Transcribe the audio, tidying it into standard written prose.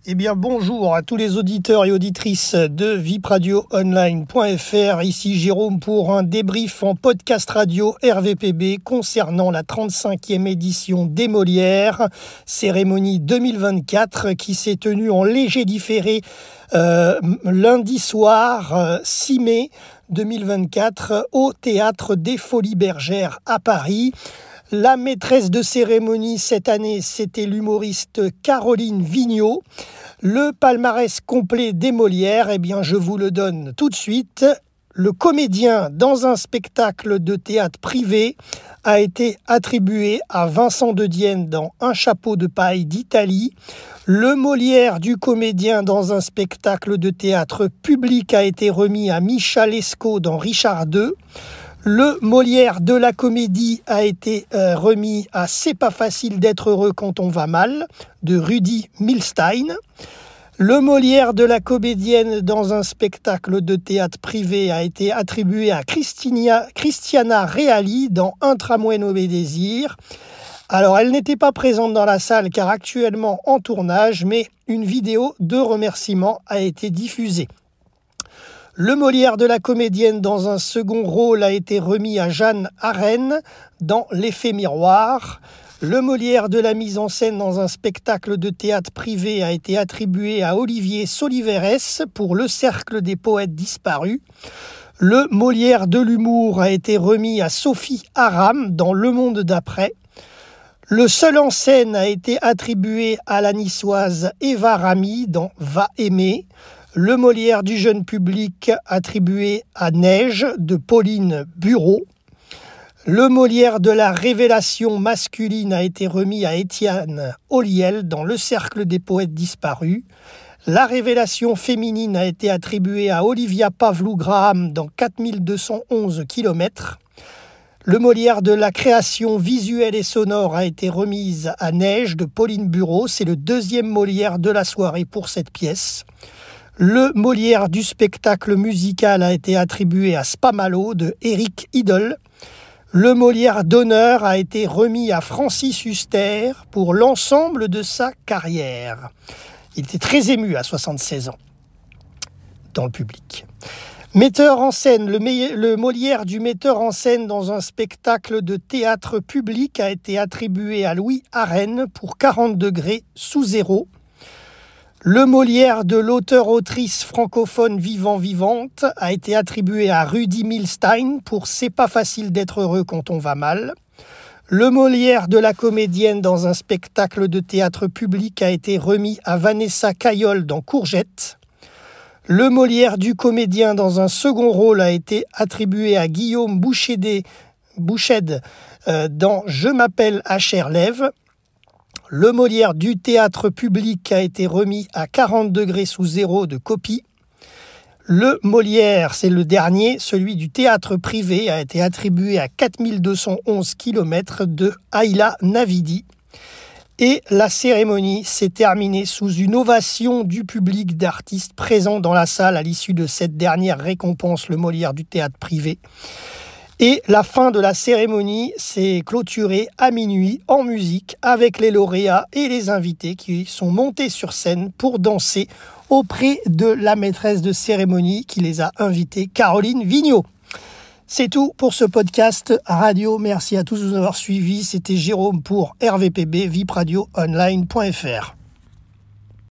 Eh bien, bonjour à tous les auditeurs et auditrices de vipradioonline.fr. Ici Jérôme pour un débrief en podcast radio RVPB concernant la 35e édition des Molières, cérémonie 2024 qui s'est tenue en léger différé lundi soir 6 mai 2024 au Théâtre des Folies Bergères à Paris. La maîtresse de cérémonie cette année, c'était l'humoriste Caroline Vigneault. Le palmarès complet des Molières, eh bien, je vous le donne tout de suite. Le comédien dans un spectacle de théâtre privé a été attribué à Vincent de Dienne dans Un chapeau de paille d'Italie. Le Molière du comédien dans un spectacle de théâtre public a été remis à Micha Lescaut dans Richard II. Le Molière de la comédie a été remis à C'est pas facile d'être heureux quand on va mal de Rudi Milstein. Le Molière de la comédienne dans un spectacle de théâtre privé a été attribué à Christiana Reali dans Un tramway nommé Désir. Alors, elle n'était pas présente dans la salle car actuellement en tournage, mais une vidéo de remerciement a été diffusée. Le Molière de la comédienne dans un second rôle a été remis à Jeanne Arène dans L'effet miroir. Le Molière de la mise en scène dans un spectacle de théâtre privé a été attribué à Olivier Soliveres pour Le cercle des poètes disparus. Le Molière de l'humour a été remis à Sophie Aram dans Le monde d'après. Le seul en scène a été attribué à la niçoise Eva Ramy dans Va aimer. Le Molière du jeune public attribué à Neige de Pauline Bureau. Le Molière de la révélation masculine a été remis à Étienne Oliel dans Le cercle des poètes disparus. La révélation féminine a été attribuée à Olivia Pavlou-Graham dans 4211 km. Le Molière de la création visuelle et sonore a été remise à Neige de Pauline Bureau. C'est le deuxième Molière de la soirée pour cette pièce. Le Molière du spectacle musical a été attribué à Spamalo de Eric Idle. Le Molière d'honneur a été remis à Francis Huster pour l'ensemble de sa carrière. Il était très ému à 76 ans dans le public. Metteur en scène, le Molière du metteur en scène dans un spectacle de théâtre public a été attribué à Louis Arène pour 40 degrés sous zéro. Le Molière de l'auteur-autrice francophone vivant-vivante a été attribué à Rudi Milstein pour C'est pas facile d'être heureux quand on va mal. Le Molière de la comédienne dans un spectacle de théâtre public a été remis à Vanessa Caillol dans Courgette. Le Molière du comédien dans un second rôle a été attribué à Guillaume Bouched dans Je m'appelle Acherlève. Le Molière du théâtre public a été remis à 40 degrés sous zéro de Copie. Le Molière, c'est le dernier, celui du théâtre privé, a été attribué à 4211 km de Ayla Navidi. Et la cérémonie s'est terminée sous une ovation du public d'artistes présents dans la salle à l'issue de cette dernière récompense, le Molière du théâtre privé. Et la fin de la cérémonie s'est clôturée à minuit en musique avec les lauréats et les invités qui sont montés sur scène pour danser auprès de la maîtresse de cérémonie qui les a invités, Caroline Vigneault. C'est tout pour ce podcast radio. Merci à tous de nous avoir suivis. C'était Jérôme pour RVPB, vipradioonline.fr.